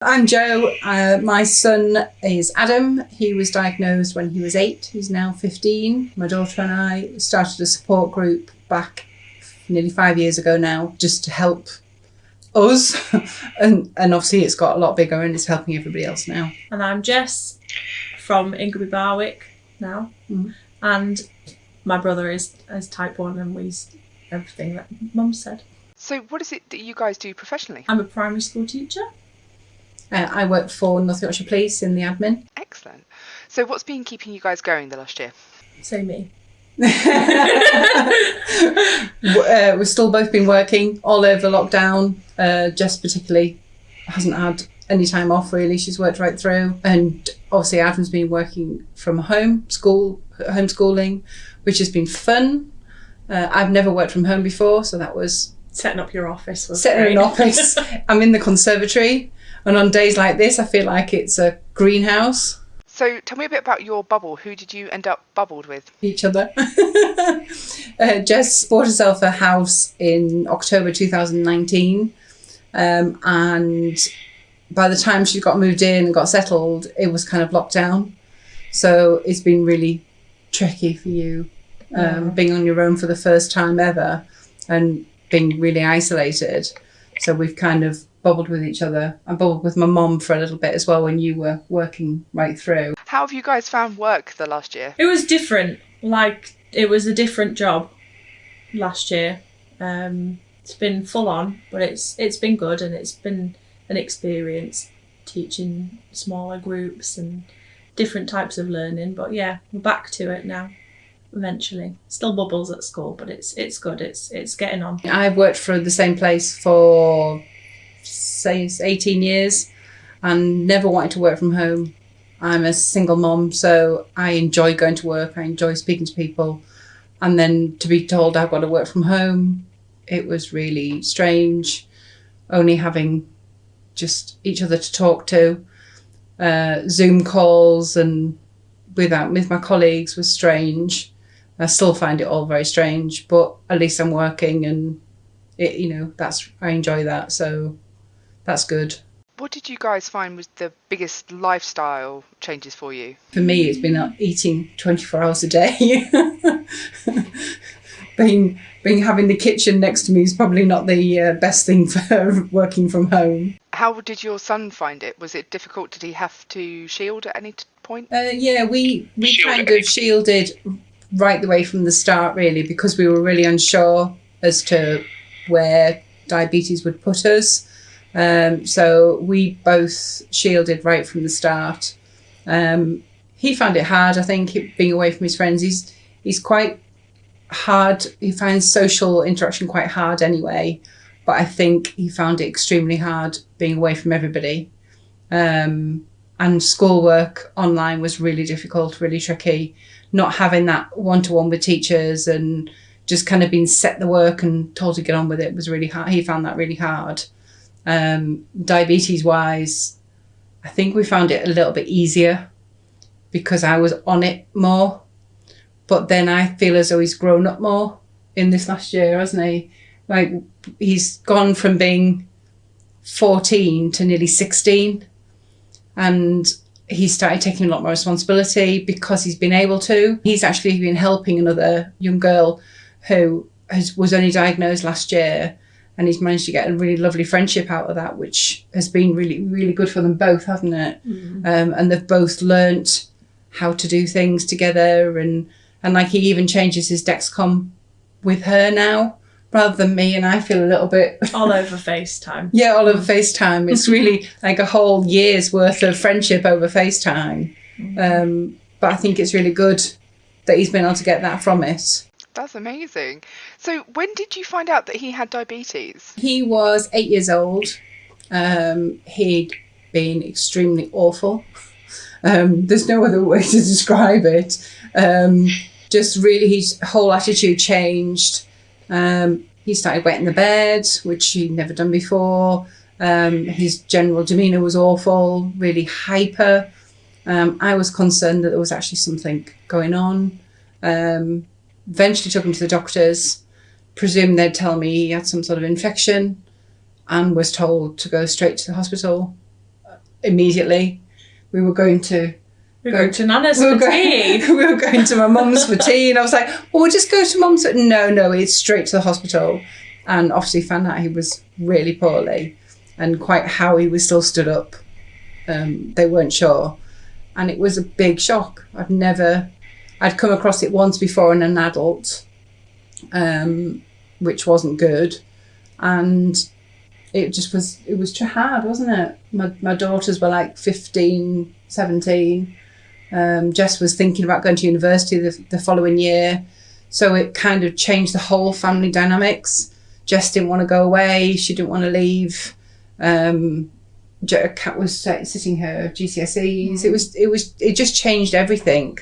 I'm Jo. My son is Adam. He was diagnosed when he was 8. He's now 15. My daughter and I started a support group back nearly 5 years ago now, just to help us. and obviously it's got a lot bigger and it's helping everybody else now. And I'm Jess from Ingleby Barwick now. And my brother is type 1 and we's everything that Mum said. So what is it that you guys do professionally? I'm a primary school teacher. I work for North Yorkshire Police in the admin. Excellent. So what's been keeping you guys going the last year? So me. We've still both been working all over lockdown. Jess particularly hasn't had any time off really. She's worked right through. And obviously Adam's been working from home, homeschooling, which has been fun. I've never worked from home before, so that was... Setting up your office was Setting great. an office. I'm in the conservatory. And on days like this, I feel like it's a greenhouse. So tell me a bit about your bubble. Who did you end up bubbled with? Each other. Jess bought herself a house in October 2019. And by the time she got moved in and got settled, it was kind of locked down. So it's been really tricky for you being on your own for the first time ever and being really isolated. So we've kind of bubbled with each other. I bubbled with my mum for a little bit as well when you were working right through. How have you guys found work the last year? It was different. Like, it was a different job last year. It's been full on, but it's been good and it's been an experience teaching smaller groups and different types of learning. But yeah, we're back to it now. Eventually, still bubbles at school, but it's good. It's getting on. I've worked for the same place for say 18 years and never wanted to work from home. I'm a single mom, so I enjoy going to work. I enjoy speaking to people, and then to be told I've got to work from home, it was really strange. Only having just each other to talk to, Zoom calls and with my colleagues was strange. I still find it all very strange, but at least I'm working and I enjoy that, so that's good. What did you guys find was the biggest lifestyle changes for you? For me, it's been eating 24 hours a day. Having the kitchen next to me is probably not the best thing for working from home. How did your son find it? Was it difficult? Did he have to shield at any point? Yeah, we kind of shielded right the way from the start, really, because we were really unsure as to where diabetes would put us. So we both shielded right from the start. He found it hard, I think, being away from his friends. He's quite hard. He finds social interaction quite hard anyway, but I think he found it extremely hard being away from everybody. And schoolwork online was really difficult, really tricky. Not having that one-to-one with teachers and just kind of being set the work and told to get on with it was really hard. He found that really hard. Diabetes-wise, I think we found it a little bit easier because I was on it more. But then I feel as though he's grown up more in this last year, hasn't he? Like, he's gone from being 14 to nearly 16. And he started taking a lot more responsibility because he's been able to. He's actually been helping another young girl who was only diagnosed last year, and he's managed to get a really lovely friendship out of that, which has been really, really good for them both, hasn't it? And they've both learnt how to do things together, and like he even changes his Dexcom with her now rather than me, and I feel a little bit... all over FaceTime. Yeah, all over FaceTime. It's really like a whole year's worth of friendship over FaceTime. But I think it's really good that he's been able to get that from it. That's amazing. So when did you find out that he had diabetes? He was 8 years old. He'd been extremely awful. There's no other way to describe it. Just really, his whole attitude changed. He started wetting the bed, which he'd never done before. His general demeanour was awful, really hyper. I was concerned that there was actually something going on. Eventually took him to the doctors, presumed they'd tell me he had some sort of infection, and was told to go straight to the hospital. immediately. We were going to Nana's for tea. We were going to my mum's for tea, and I was like, well, we'll just go to mum's. No, it's straight to the hospital. And obviously found out he was really poorly, and quite how he was still stood up. They weren't sure. And it was a big shock. I'd come across it once before in an adult, which wasn't good. And it was too hard, wasn't it? My daughters were like 15, 17. Jess was thinking about going to university the following year. So it kind of changed the whole family dynamics. Jess didn't want to go away. She didn't want to leave. Kat was sitting her GCSEs. It just changed everything.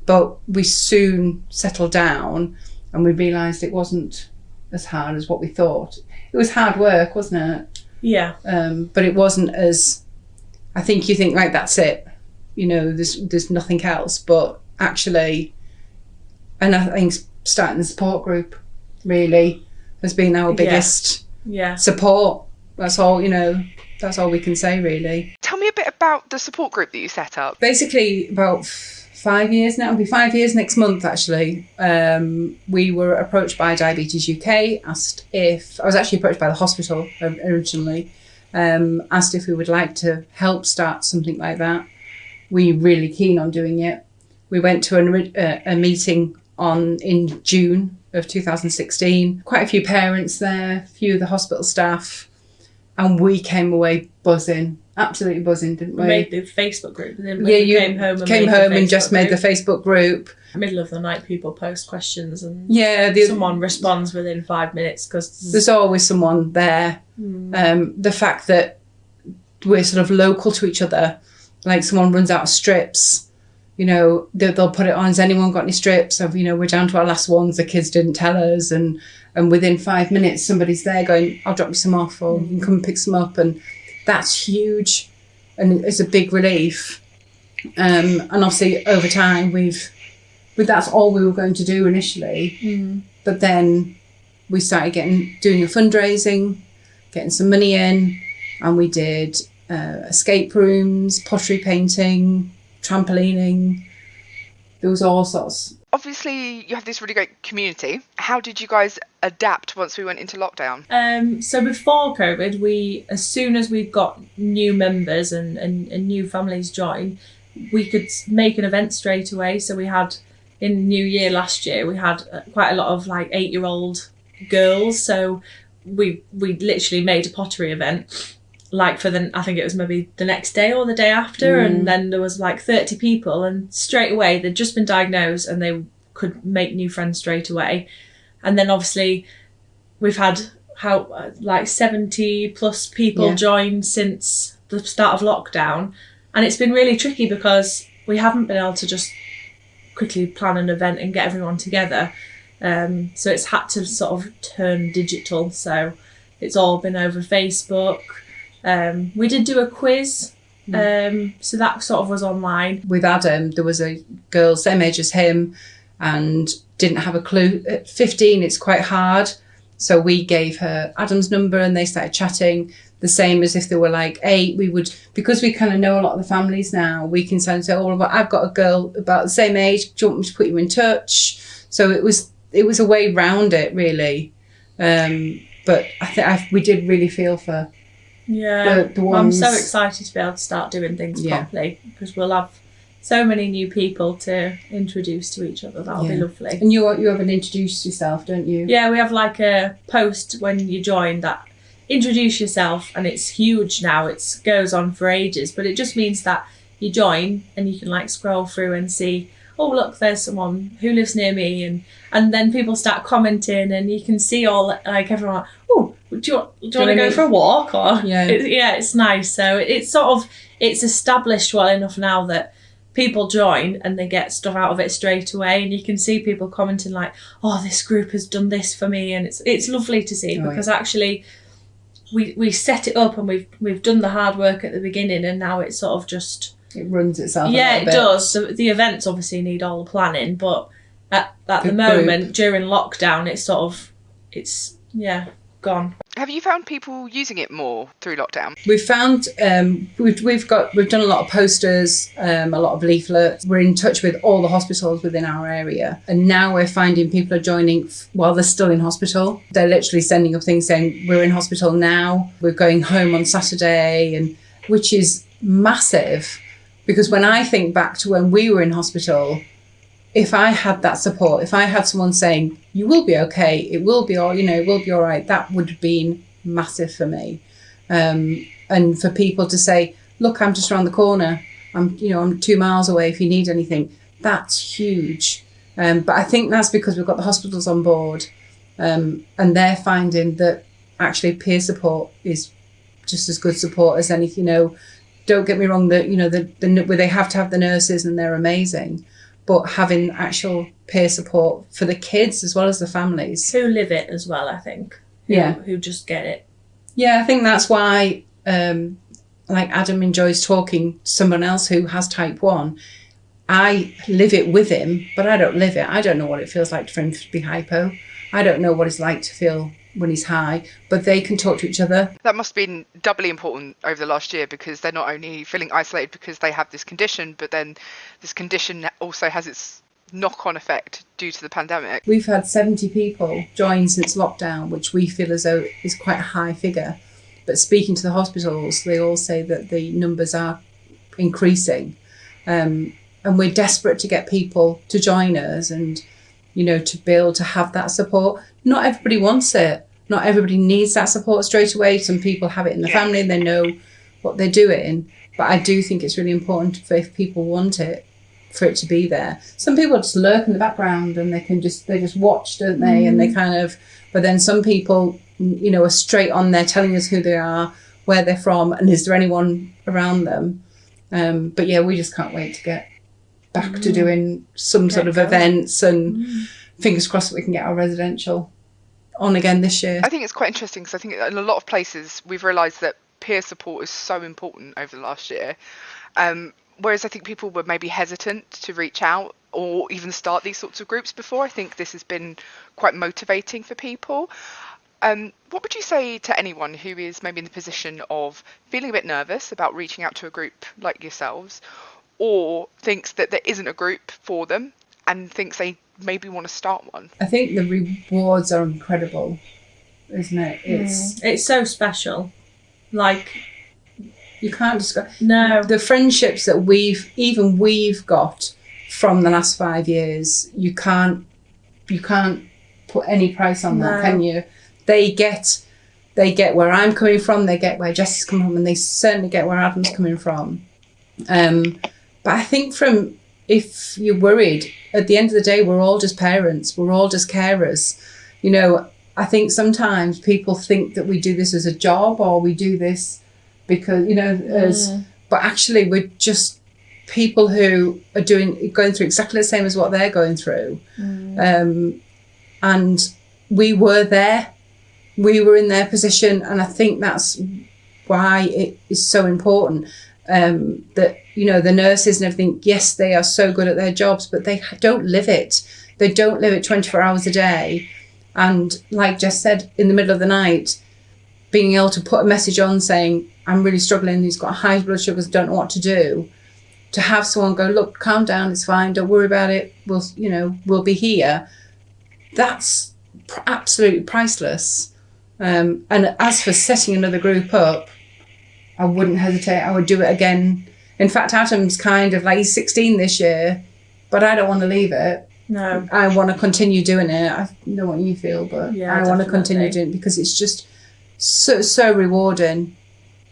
But we soon settled down, and we realised it wasn't as hard as what we thought. It was hard work, wasn't it? Yeah. But it wasn't as. I think you think, right, that's it. You know, there's nothing else. But actually, and I think starting the support group really has been our biggest support. That's all, you know, that's all we can say, really. Tell me a bit about the support group that you set up. Basically, about 5 years now. It'll be 5 years next month, actually. We were approached by Diabetes UK, I was actually approached by the hospital originally, asked if we would like to help start something like that. We were really keen on doing it. We went to a meeting in June of 2016. Quite a few parents there, a few of the hospital staff, and we came away buzzing, absolutely buzzing, didn't we? We made the Facebook group, didn't we? Yeah, you came home and just made the Facebook group. Middle of the night, people post questions, and someone responds within 5 minutes because there's always someone there. The fact that we're sort of local to each other, like someone runs out of strips, you know, they'll put it on, has anyone got any strips? Of, you know, we're down to our last ones, the kids didn't tell us, and within 5 minutes somebody's there going, I'll drop you some off, or you can come and pick some up, and that's huge, and it's a big relief. And obviously over time but that's all we were going to do initially. But then we started doing a fundraising, getting some money in, and we did escape rooms, pottery painting, trampolining. There was all sorts. Obviously, you have this really great community. How did you guys adapt once we went into lockdown? So before COVID, as soon as we got new members and new families join, we could make an event straight away. So we had, in New Year last year, we had quite a lot of like 8-year-old girls. So we literally made a pottery event. Like I think it was maybe the next day or the day after, and then there was like 30 people, and straight away they'd just been diagnosed and they could make new friends straight away. And then obviously we've had like 70 plus people join since the start of lockdown, and it's been really tricky because we haven't been able to just quickly plan an event and get everyone together. So it's had to sort of turn digital, so it's all been over Facebook. We did do a quiz, so that sort of was online. With Adam, there was a girl same age as him and didn't have a clue. At 15, it's quite hard. So we gave her Adam's number and they started chatting. The same as if they were like 8, we would, because we kind of know a lot of the families now, we can say, oh, I've got a girl about the same age, do you want me to put you in touch? So it was a way round it, really. But I think we did really feel for the ones. I'm so excited to be able to start doing things properly, because we'll have so many new people to introduce to each other. That'll be lovely. And you haven't introduced yourself, don't you? Yeah, we have like a post when you join that introduce yourself, and it's huge now. It goes on for ages, but it just means that you join and you can like scroll through and see, oh look, there's someone who lives near me, and then people start commenting, and you can see all like everyone like, oh, do you want to go for a walk? Or it's nice. So it's established well enough now that people join and they get stuff out of it straight away, and you can see people commenting like, oh, this group has done this for me, and it's lovely to see, because actually we set it up and we've done the hard work at the beginning, and now it's sort of just it runs itself. It does. So the events obviously need all the planning, but at the moment during lockdown, it's gone. Have you found people using it more through lockdown? We've found we've done a lot of posters, a lot of leaflets. We're in touch with all the hospitals within our area, and now we're finding people are joining while they're still in hospital. They're literally sending up things saying we're in hospital now, we're going home on Saturday, and which is massive, because when I think back to when we were in hospital, if I had that support, if I had someone saying, you will be okay, it will be all, it will be all right, that would have been massive for me. And for people to say, look, I'm just around the corner, I'm 2 miles away if you need anything, that's huge. But I think that's because we've got the hospitals on board, and they're finding that actually peer support is just as good support as anything. Don't get me wrong, that where they have to have the nurses and they're amazing, but having actual peer support for the kids as well as the families who live it as well, I think. Who just get it. Yeah, I think that's why like Adam enjoys talking to someone else who has type 1. I live it with him, but I don't live it. I don't know what it feels like for him to be hypo. I don't know what it's like to feel when he's high, but they can talk to each other. That must have been doubly important over the last year, because they're not only feeling isolated because they have this condition, but then this condition also has its knock-on effect due to the pandemic. We've had 70 people join since lockdown, which we feel as though is quite a high figure. But speaking to the hospitals, they all say that the numbers are increasing. And we're desperate to get people to join us and, to be able to have that support. Not everybody wants it. Not everybody needs that support straight away. Some people have it in the family and they know what they're doing. But I do think it's really important for, if people want it, for it to be there. Some people just lurk in the background and they just watch, don't they? And they but then some people, are straight on there telling us who they are, where they're from, and is there anyone around them. But yeah, we just can't wait to get back to doing some sort of events, and fingers crossed that we can get our residential on again this year. I think it's quite interesting, because I think in a lot of places we've realised that peer support is so important over the last year. Whereas I think people were maybe hesitant to reach out or even start these sorts of groups before. I think this has been quite motivating for people. What would you say to anyone who is maybe in the position of feeling a bit nervous about reaching out to a group like yourselves, or thinks that there isn't a group for them and thinks they maybe want to start one? I think the rewards are incredible, isn't it? It's so special. Like, you can't describe. No. The friendships that we've got from the last 5 years, you can't put any price on that, can you? They get where I'm coming from, they get where Jess is coming from, and they certainly get where Adam's coming from. But I think if you're worried, at the end of the day, we're all just parents, we're all just carers. I think sometimes people think that we do this as a job, or we do this because, but actually we're just people who are going through exactly the same as what they're going through. And we were there, we were in their position, and I think that's why it is so important that, the nurses and everything, yes, they are so good at their jobs, but they don't live it. They don't live it 24 hours a day. And like Jess said, in the middle of the night, being able to put a message on saying, I'm really struggling, he's got high blood sugars, don't know what to do. To have someone go, look, calm down, it's fine, don't worry about it, we'll be here. That's absolutely priceless. And as for setting another group up, I wouldn't hesitate. I would do it again. In fact, Adam's kind of like, he's 16 this year, but I don't want to leave it. No. I want to continue doing it. I know what you feel, but yeah, I want to continue doing it because it's just so rewarding.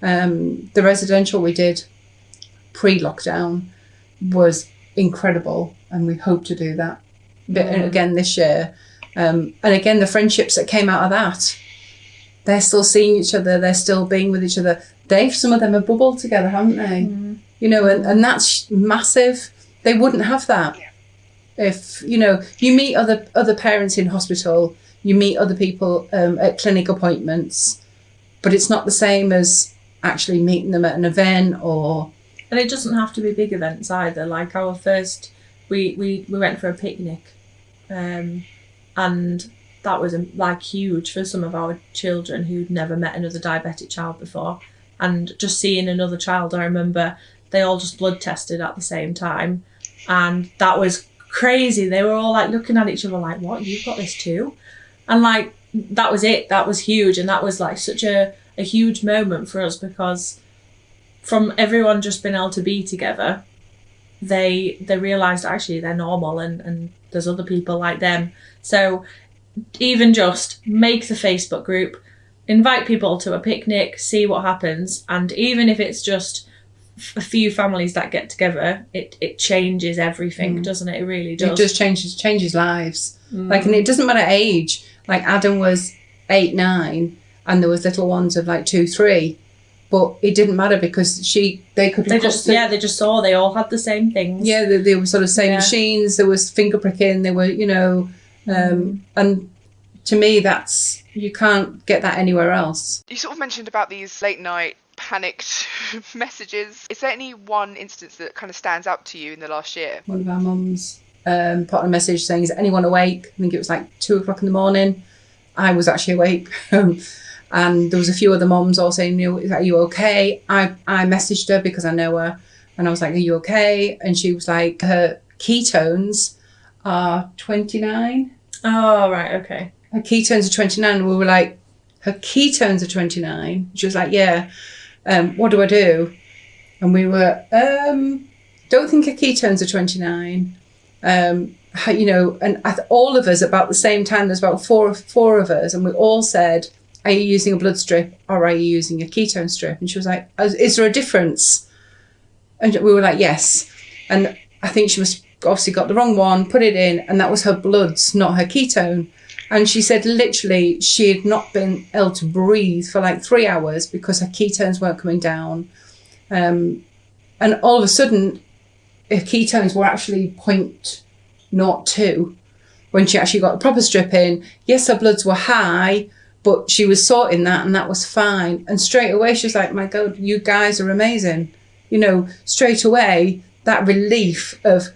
The residential we did pre-lockdown was incredible, and we hope to do that again this year. And again, the friendships that came out of that, they're still seeing each other, they're still being with each other. Some of them have bubbled together, haven't they? And that's massive. They wouldn't have that if, you meet other parents in hospital, you meet other people at clinic appointments, but it's not the same as actually meeting them at an event or... And it doesn't have to be big events either. Like our first, we went for a picnic, and that was like huge for some of our children who'd never met another diabetic child before. And just seeing another child, I remember they all just blood tested at the same time, and that was crazy. They were all like looking at each other like, what, you've got this too? And like, that was it. That was huge. And that was like such a huge moment for us, because from everyone just being able to be together, they realised actually they're normal and there's other people like them. So even just make the Facebook group, invite people to a picnic, see what happens. And even if it's just a few families that get together, it changes everything, doesn't it? It really does. It just changes lives. Like, and it doesn't matter age. Like, Adam was 8, 9, and there was little ones of like 2, 3, but it didn't matter because they just saw they all had the same things. Yeah, they were sort of same machines. There was finger pricking. They were, and to me, that's, you can't get that anywhere else. You sort of mentioned about these late night panicked messages. Is there any one instance that kind of stands out to you in the last year? One of our mums put on a message saying, is anyone awake? I think it was like 2 o'clock in the morning. I was actually awake. And there was a few other mums all saying, are you okay? I messaged her because I know her. And I was like, are you okay? And she was like, her ketones are 29. Oh, right, okay. Her ketones are 29. And we were like, her ketones are 29. She was like, yeah. What do I do? And we were, don't think her ketones are 29. And all of us about the same time, there's about four of us, and we all said, are you using a blood strip or are you using a ketone strip? And she was like, is there a difference? And we were like, yes. And I think she must obviously got the wrong one, put it in, and that was her bloods, not her ketone. And she said literally she had not been able to breathe for like 3 hours because her ketones weren't coming down. And all of a sudden, her ketones were actually 0.02 when she actually got the proper strip in. Yes, her bloods were high, but she was sorting that and that was fine. And straight away, she was like, my God, you guys are amazing. Straight away, that relief of,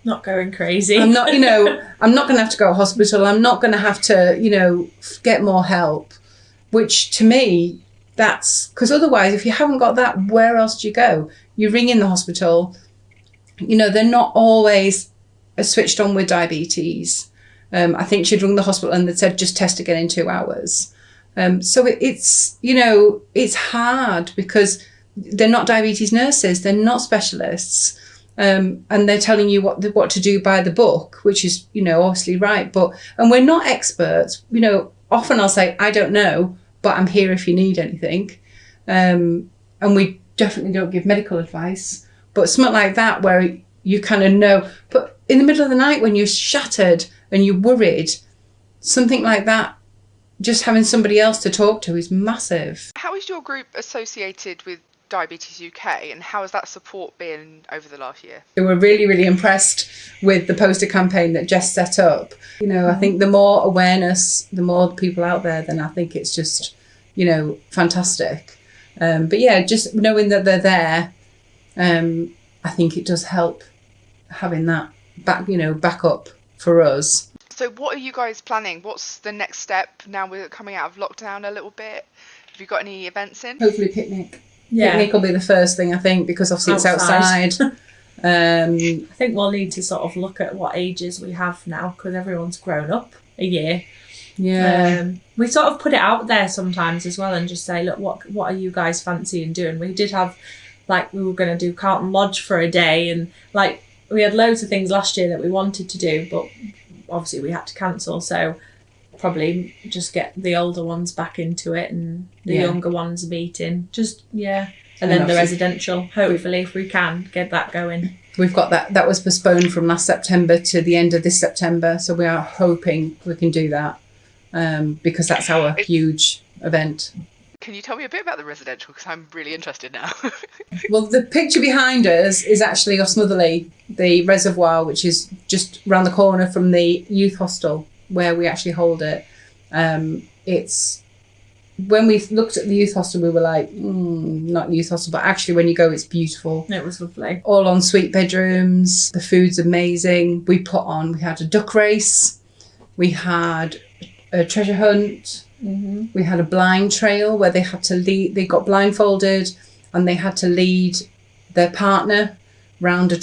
not going crazy. I'm not going to have to go to hospital. I'm not going to have to, get more help, which to me, that's because otherwise, if you haven't got that, where else do you go? You ring in the hospital, they're not always switched on with diabetes. I think she'd rung the hospital and they said, just test again in 2 hours. So it's hard because they're not diabetes nurses. They're not specialists. And they're telling you what to do by the book, which is, obviously right. And we're not experts. Often I'll say, I don't know, but I'm here if you need anything. And we definitely don't give medical advice. But something like that where you kind of know. But in the middle of the night when you're shattered and you're worried, something like that, just having somebody else to talk to is massive. How is your group associated with Diabetes UK, and how has that support been over the last year? We were really, really impressed with the poster campaign that Jess set up. I think the more awareness, the more people out there, then I think it's just, fantastic. But yeah, just knowing that they're there, I think it does help having that back up for us. So what are you guys planning? What's the next step now we're coming out of lockdown a little bit? Have you got any events in? Hopefully picnic. Yeah. Picnic will be the first thing, I think, because obviously it's outside. I think we'll need to sort of look at what ages we have now, because everyone's grown up a year. Yeah. We sort of put it out there sometimes as well and just say, look, what are you guys fancying doing? We did have, we were going to do Carlton Lodge for a day, and we had loads of things last year that we wanted to do, but obviously we had to cancel. So probably just get the older ones back into it and the younger ones meeting. And then the residential, hopefully, if we can get that going. We've got that was postponed from last September to the end of this September, so we are hoping we can do that because that's our huge event. Can you tell me a bit about the residential, because I'm really interested now? Well, the picture behind us is actually Osmotherley, the reservoir, which is just around the corner from the youth hostel where we actually hold it. It's when we looked at the youth hostel, we were like, not youth hostel, but actually when you go, it's beautiful. It was lovely. All en suite bedrooms. The food's amazing. We had a duck race. We had a treasure hunt. Mm-hmm. We had a blind trail where they had to lead. They got blindfolded, and they had to lead their partner round a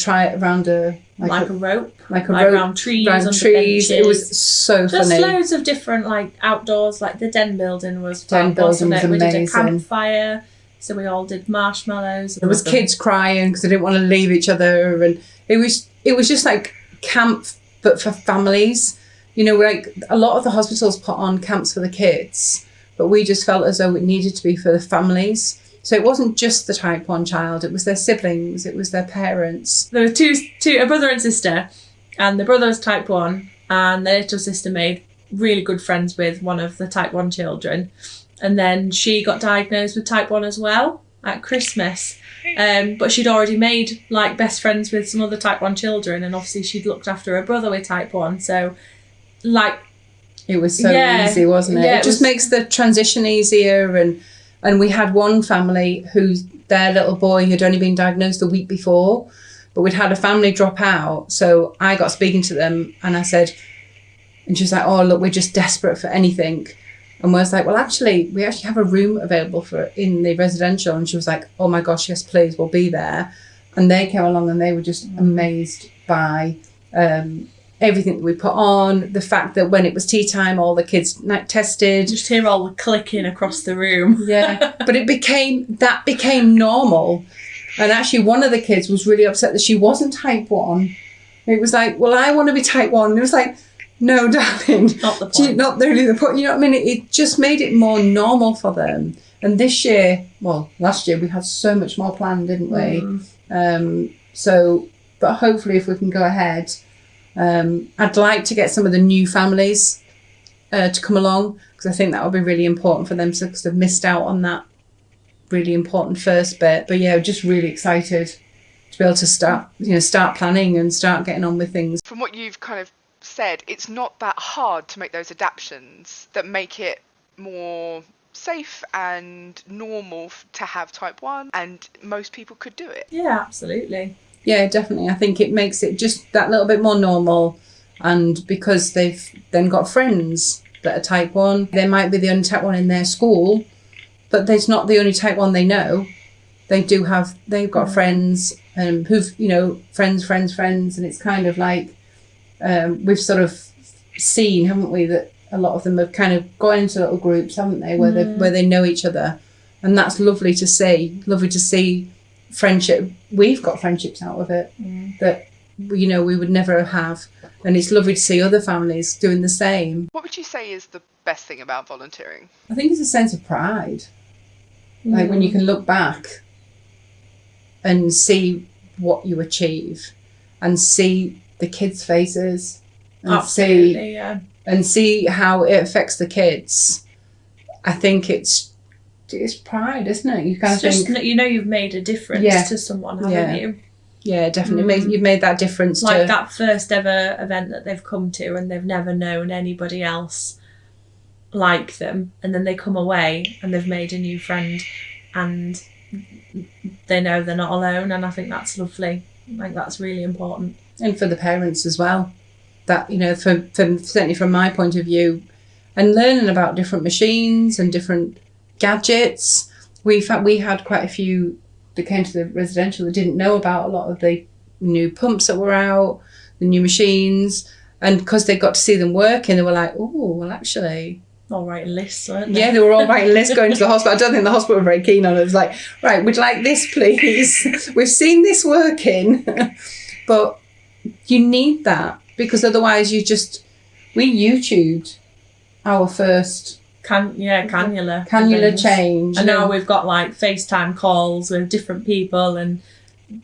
Like a rope. like a like rope round trees. round under trees. It was benches. so Just funny. loads of different like outdoors, like the den building was Den fab, building wasn't was it? We did a amazing. campfire, so we all did marshmallows. There was kids crying because they didn't want to leave each other, and it was just like camp, but for families. You know, like a lot of the hospitals put on camps for the kids, but we just felt as though it needed to be for the families. So it wasn't just the type 1 child; it was their siblings, it was their parents. There were two, a brother and sister, and the brother was type 1, and the little sister made really good friends with one of the type 1 children, and then she got diagnosed with type 1 as well at Christmas. But she'd already made like best friends with some other type 1 children, and obviously she'd looked after her brother with type 1, so like It was so easy, wasn't it? Yeah, it just makes the transition easier. And we had one family whose their little boy had only been diagnosed the week before, but we'd had a family drop out. So I got speaking to them, and I said, and she was like, "Oh, look, we're just desperate for anything." And we was like, "Well, actually, we actually have a room available for in the residential." And she was like, "Oh my gosh, yes, please, we'll be there." And they came along, and they were just amazed by everything that we put on. The fact that when it was tea time, all the kids tested. just hear all the clicking across the room. Yeah, but it became normal. And actually, one of the kids was really upset that she wasn't type 1. It was like, "Well, I want to be type 1." And it was like, "No, darling, Not the point. not really the point." You know what I mean? It just made it more normal for them. And this year, well, last year we had so much more planned, didn't we? But hopefully, if we can go ahead, I'd like to get some of the new families to come along, because I think that would be really important for them, because they've missed out on that really important first bit. But yeah, just really excited to be able to start planning and start getting on with things. From what you've kind of said, it's not that hard to make those adaptations that make it more safe and normal to have type 1, and most people could do it. Yeah, absolutely. Yeah, definitely. I think it makes it just that little bit more normal. And because they've then got friends that are type 1, they might be the only type 1 in their school, but there's not the only type 1 they know. They've got friends who've, friends, and it's kind of like we've sort of seen, haven't we, that a lot of them have kind of gone into little groups, haven't they, where they know each other. And that's lovely to see friendship. We've got friendships out of it that we would never have, and it's lovely to see other families doing the same. What would you say is the best thing about volunteering? I think it's a sense of pride, like when you can look back and see what you achieve, and see the kids' faces, and Absolutely, see how it affects the kids. I think it's pride, isn't it? You kind of think, you've made a difference to someone, haven't you? Yeah, definitely. You've made that difference. Like that first ever event that they've come to, and they've never known anybody else like them, and then they come away and they've made a new friend, and they know they're not alone. And I think that's lovely. Like, that's really important. And for the parents as well. That, certainly from my point of view, and learning about different machines and different gadgets. We had quite a few that came to the residential that didn't know about a lot of the new pumps that were out, the new machines, and because they got to see them working, they were like, "Oh, well, actually." All writing lists, weren't they? Yeah, they were all writing lists going to the hospital. I don't think the hospital were very keen on it. It was like, "Right, would you like this, please? We've seen this working." But you need that, because otherwise we YouTubed our first cannula change. And now we've got like FaceTime calls with different people and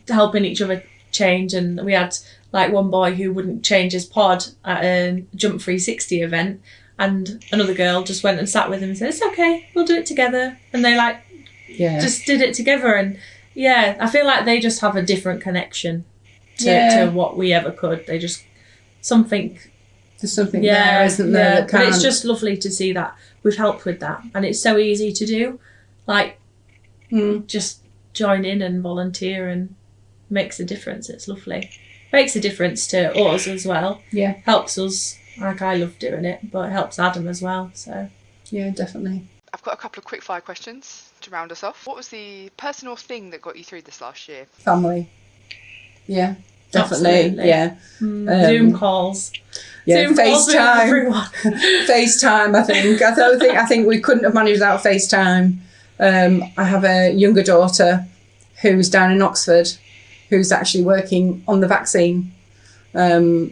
helping each other change. And we had like one boy who wouldn't change his pod at a Jump 360 event, and another girl just went and sat with him and said, "It's okay, we'll do it together." And they just did it together. And I feel like they just have a different connection to what we ever could. They just there's something there, isn't there? But it's just lovely to see that we've helped with that, and it's so easy to do. Like, just join in and volunteer, and makes a difference. It's lovely. Makes a difference to us as well. Yeah, helps us Like, I love doing it, but it helps Adam as well, so. Yeah, definitely. I've got a couple of quick fire questions to round us off. What was the person or thing that got you through this last year? Family. Yeah, definitely. Absolutely. Yeah. Zoom calls. Yeah, Zoom calls with FaceTime. everyone. FaceTime, I think. I think we couldn't have managed without FaceTime. I have a younger daughter who's down in Oxford, who's actually working on the vaccine.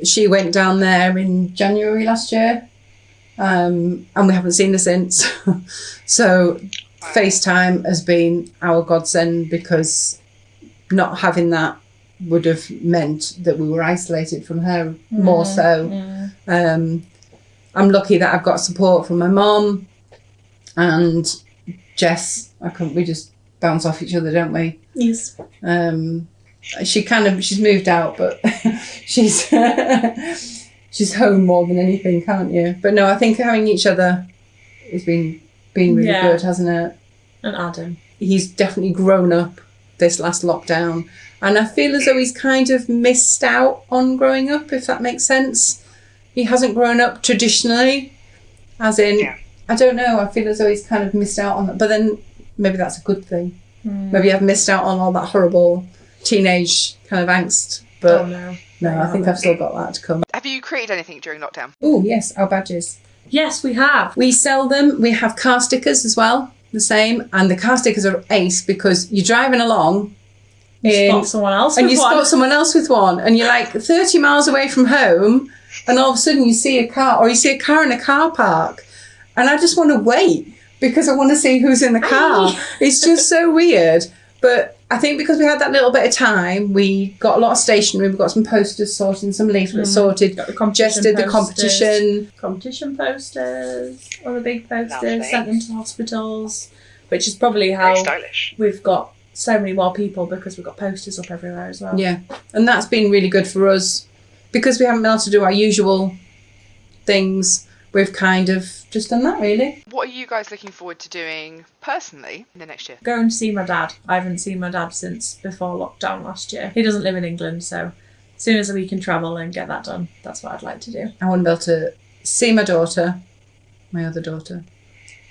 She went down there in January last year, and we haven't seen her since. So FaceTime has been our godsend, because not having that would have meant that we were isolated from her more so. I'm lucky that I've got support from my mum and Jess. We just bounce off each other, don't we? Yes. She's moved out, but she's she's home more than anything, can't you? But no, I think having each other has been really good, hasn't it? And Adam. He's definitely grown up this last lockdown, and I feel as though he's kind of missed out on growing up, if that makes sense. He hasn't grown up traditionally, as in, I don't know, I feel as though he's kind of missed out on that, but then maybe that's a good thing. Maybe I've missed out on all that horrible teenage kind of angst, but no, I think I've still got that to come. Have you created anything during lockdown? Oh yes, our badges. Yes, we have. We sell them. We have car stickers as well, the same, and the car stickers are ace, because you're driving along You spot someone else with one. spot someone else with one, and you're like 30 miles away from home, and all of a sudden you see a car, or you see a car in a car park, and I just want to wait because I want to see who's in the car. It's just so weird. But I think because we had that little bit of time, we got a lot of stationery, we got some posters sorted and some leaflets sorted. Jess did the competition posters, all the big posters, sent them to hospitals, which is probably how we've got so many more people, because we've got posters up everywhere as well. Yeah, and that's been really good for us, because we haven't been able to do our usual things. We've kind of just done that, really. What are you guys looking forward to doing personally in the next year? Going to see my dad. I haven't seen my dad since before lockdown last year. He doesn't live in England, so as soon as we can travel and get that done, that's what I'd like to do. I want to be able to see my daughter, my other daughter,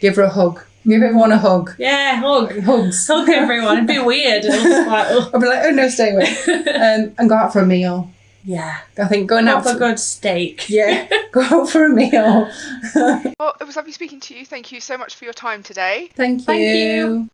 give her a hug. Give everyone a hug. Yeah, hug. Hugs. Hug everyone. It'd be weird. It'll just like, I'll be like, oh no, stay away. And go out for a meal. Yeah. I think going out for a good steak. Yeah, go out for a meal. Well, it was lovely speaking to you. Thank you so much for your time today. Thank you. Thank you.